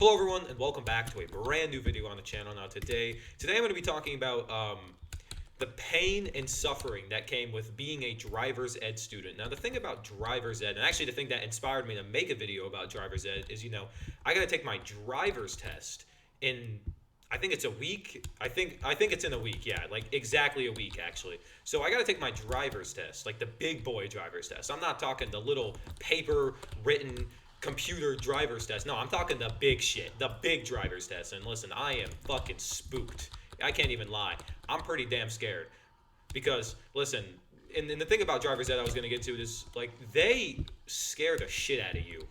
Hello everyone and welcome back to a brand new video on the channel. Now today I'm going to be talking about the pain and suffering that came with being a driver's ed student. Now the thing about driver's ed, and actually the thing that inspired me to make a video about driver's ed is, I got to take my driver's test in, I think it's a week. I think it's in a week. Yeah, like exactly a week actually. So I got to take my driver's test, like the big boy driver's test. I'm not talking the little paper written computer driver's test. No, I'm talking the big shit, the big driver's test. And listen, I am fucking spooked. I can't even lie. I'm pretty damn scared because listen, and the thing about driver's ed I was gonna get to is like they scare the shit out of you,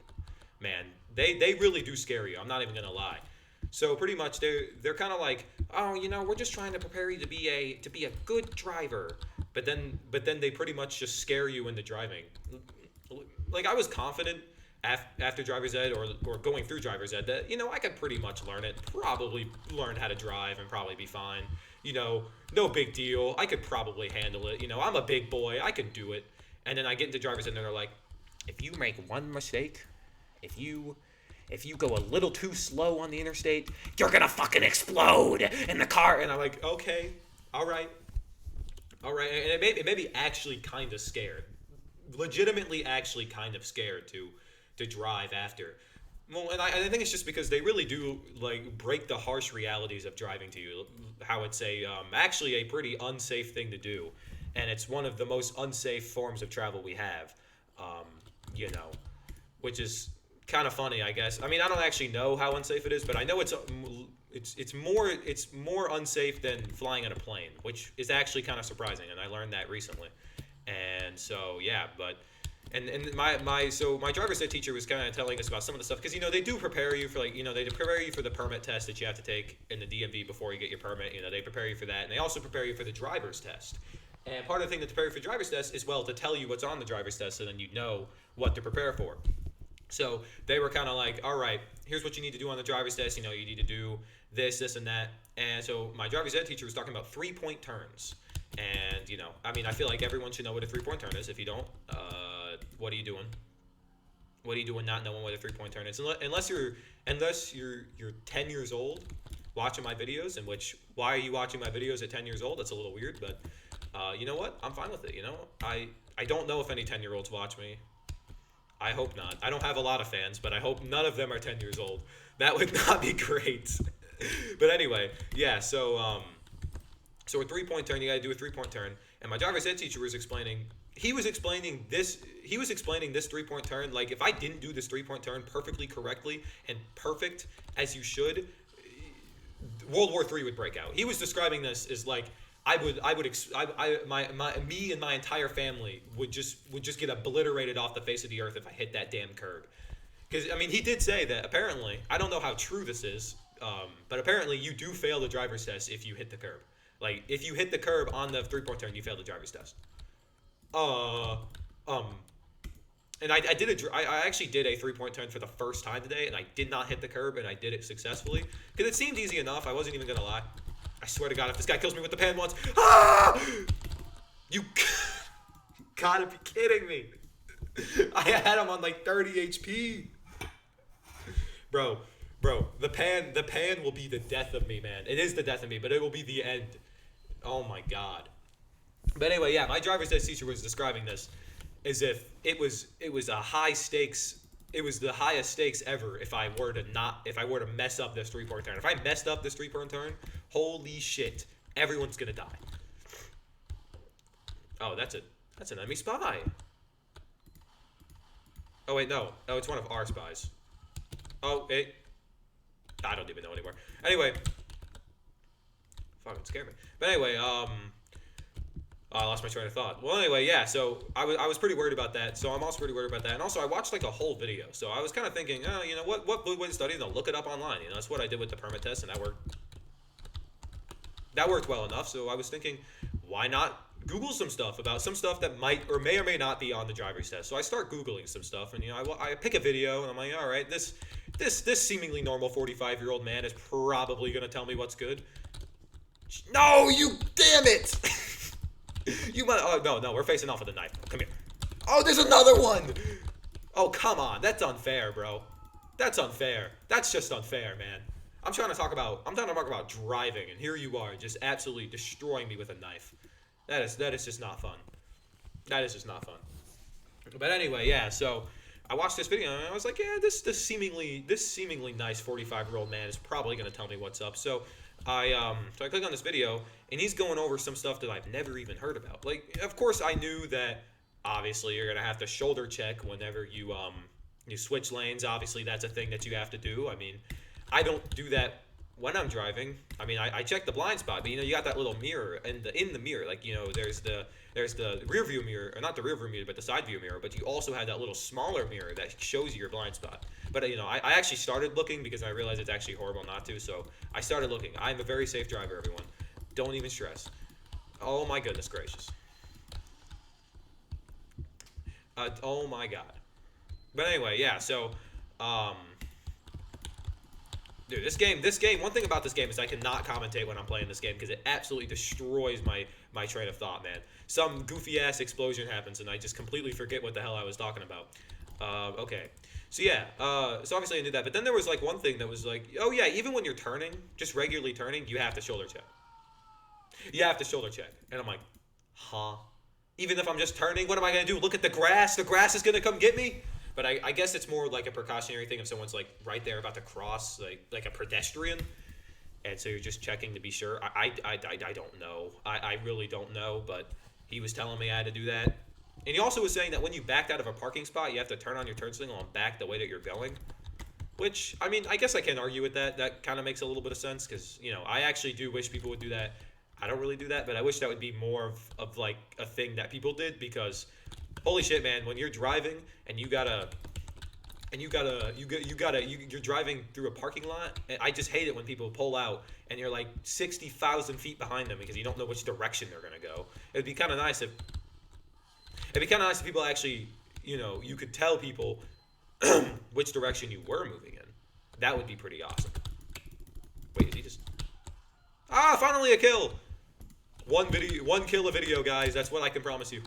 man. They really do scare you. I'm not even gonna lie. So pretty much they're kind of like, oh, we're just trying to prepare you to be a good driver. But then they pretty much just scare you into driving. Like I was confident after driver's ed or going through driver's ed that I could pretty much learn it, probably learn how to drive and probably be fine. No big deal. I could probably handle it. I'm a big boy. I can do it. And then I get into driver's ed and they're like, if you make one mistake, if you go a little too slow on the interstate, you're gonna fucking explode in the car. And I'm like, okay, all right. And it made me actually kind of scared, legitimately actually kind of scared to drive after. Well, and I think it's just because they really do like break the harsh realities of driving to you. How it's actually a pretty unsafe thing to do, and it's one of the most unsafe forms of travel we have. Um, you know, which is kind of funny, I guess. I mean, I don't actually know how unsafe it is, but I know it's more unsafe than flying on a plane, which is actually kind of surprising, and I learned that recently. And so yeah, but and my driver's ed teacher was kind of telling us about some of the stuff because they do prepare you for they prepare you for the permit test that you have to take in the DMV before you get your permit. They prepare you for that, and they also prepare you for the driver's test. And part of the thing to prepare you for the driver's test is to tell you what's on the driver's test, so then you know what to prepare for. So they were kind of like, all right, here's what you need to do on the driver's test. You need to do this, and that. And so my driver's ed teacher was talking about 3-point turns. And, I mean, I feel like everyone should know what a 3-point turn is. If you don't, what are you doing? What are you doing not knowing what a 3-point turn is? Unless you're 10 years old watching my videos, why are you watching my videos at 10 years old? That's a little weird, but you know what? I'm fine with it, I don't know if any 10-year-olds watch me. I hope not. I don't have a lot of fans, but I hope none of them are 10 years old. That would not be great. But anyway, yeah, so a 3-point turn, you gotta do a 3-point turn. And my driver's ed teacher was explaining this 3-point turn. Like, if I didn't do this 3-point turn perfectly correctly and perfect as you should, World War III would break out. He was describing this as like, me and my entire family would just get obliterated off the face of the earth if I hit that damn curb. Because, I mean, he did say that apparently, I don't know how true this is, but apparently you do fail the driver's test if you hit the curb. Like, if you hit the curb on the 3-point turn, you fail the driver's test. And I actually did a 3-point turn for the first time today, and I did not hit the curb, and I did it successfully. Because it seemed easy enough, I wasn't even going to lie. I swear to God, if this guy kills me with the pan once, you gotta be kidding me. I had him on like 30 HP. Bro, the pan will be the death of me, man. It is the death of me, but it will be the end. Oh my God. But anyway, yeah, my driver's test teacher was describing this as if it was a high stakes. It was the highest stakes ever if I were to mess up this 3-point turn. If I messed up this 3-point turn, holy shit, everyone's gonna die. Oh, that's an enemy spy. Oh wait, no, it's one of our spies. Oh, I don't even know anymore. Anyway, fucking scared me. But anyway, I lost my train of thought. Well, anyway, yeah, so I was pretty worried about that. So I'm also pretty worried about that. And also, I watched like a whole video. So I was kind of thinking, what way to study? Look it up online. That's what I did with the permit test, and that worked. That worked well enough. So I was thinking, why not Google some stuff about some stuff that might or may not be on the driver's test. So I start Googling some stuff, and I pick a video, and I'm like, all right, this seemingly normal 45-year-old man is probably gonna tell me what's good. No, you damn it! You might. Oh no, we're facing off with a knife. Come here. Oh, there's another one. Oh, come on, that's unfair, bro. That's unfair. That's just unfair, man. I'm trying to talk about driving, and here you are, just absolutely destroying me with a knife. That is just not fun. That is just not fun. But anyway, yeah. So I watched this video and I was like, yeah, this seemingly nice 45-year-old man is probably gonna tell me what's up. So I click on this video and he's going over some stuff that I've never even heard about. Like, of course, I knew that obviously you're gonna have to shoulder check whenever you switch lanes. Obviously, that's a thing that you have to do. I mean, I don't do that when I'm driving. I mean, I check the blind spot, but you got that little mirror, and in the mirror, like there's the rear view mirror, or not the rear view mirror, but the side view mirror. But you also have that little smaller mirror that shows you your blind spot. But I actually started looking because I realized it's actually horrible not to. So I started looking. I'm a very safe driver, everyone. Don't even stress. Oh my goodness gracious. Oh my god. But anyway, yeah. So, dude, this game. One thing about this game is I cannot commentate when I'm playing this game because it absolutely destroys my train of thought, man. Some goofy ass explosion happens and I just completely forget what the hell I was talking about. Okay, so yeah, so obviously I knew that, but then there was like one thing that was like, oh yeah, even when you're turning, just regularly turning, you have to shoulder check. You have to shoulder check, and I'm like, huh? Even if I'm just turning, what am I gonna do? Look at the grass? The grass is gonna come get me? But I guess it's more like a precautionary thing if someone's like right there about to cross, like a pedestrian, and so you're just checking to be sure. I don't know. I really don't know, but he was telling me I had to do that. And he also was saying that when you backed out of a parking spot, you have to turn on your turn signal and back the way that you're going. Which, I mean, I guess I can argue with that. That kind of makes a little bit of sense because, I actually do wish people would do that. I don't really do that, but I wish that would be more of like a thing that people did because holy shit, man, when you're driving and you're driving through a parking lot, and I just hate it when people pull out and you're like 60,000 feet behind them because you don't know which direction they're gonna go. It'd be kind of nice if people actually, you could tell people which direction you were moving in. That would be pretty awesome. Wait, did he just? Finally a kill. One kill a video, guys. That's what I can promise you.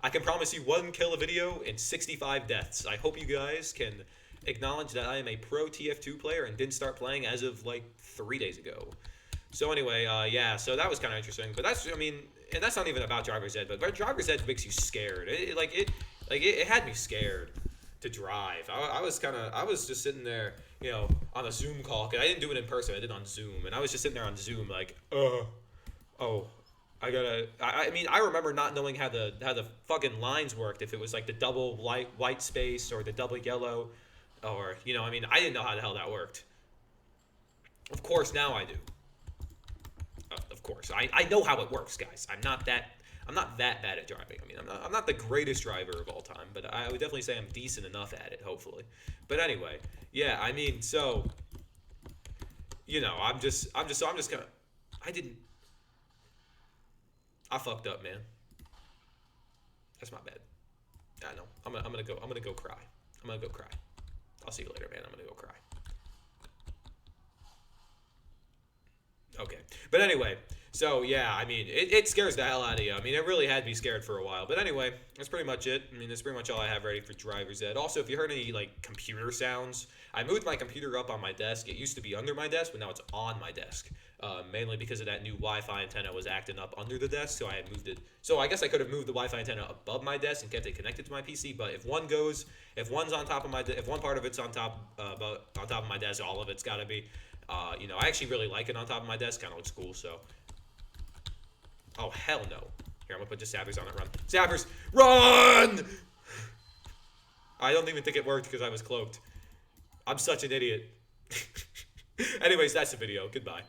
I can promise you 1 kill a video and 65 deaths. I hope you guys can acknowledge that I am a pro TF2 player and didn't start playing as of like 3 days ago. So anyway, yeah, so that was kind of interesting. But and that's not even about Driver's Ed, but Driver's Ed makes you scared. It had me scared to drive. I was just sitting there, on a Zoom call. 'Cause I didn't do it in person. I did it on Zoom, and I was just sitting there on Zoom like, oh. I remember not knowing how the fucking lines worked, if it was like the double white space or the double yellow, or, I didn't know how the hell that worked. Of course, now I do. Of course. I know how it works, guys. I'm not that bad at driving. I'm not the greatest driver of all time, but I would definitely say I'm decent enough at it, hopefully. But anyway, yeah, so, I'm just kind of, I fucked up, man. That's my bad. I know. I'm gonna go cry. I'll see you later, man. I'm gonna go cry. Okay. But anyway, so yeah, it scares the hell out of you. It really had me scared for a while. But anyway, that's pretty much it. That's pretty much all I have ready for Driver's Ed. Also, if you heard any like computer sounds, I moved my computer up on my desk. It used to be under my desk, but now it's on my desk. Mainly because of that new Wi-Fi antenna was acting up under the desk, so I had moved it. So I guess I could have moved the Wi-Fi antenna above my desk and kept it connected to my PC. But if one part of it's on top of my desk, all of it's got to be. I actually really like it on top of my desk. Kind of looks cool. So. Oh hell no! Here, I'm gonna put just Sappers on it. Run, Sappers, run! I don't even think it worked because I was cloaked. I'm such an idiot. Anyways, that's the video. Goodbye.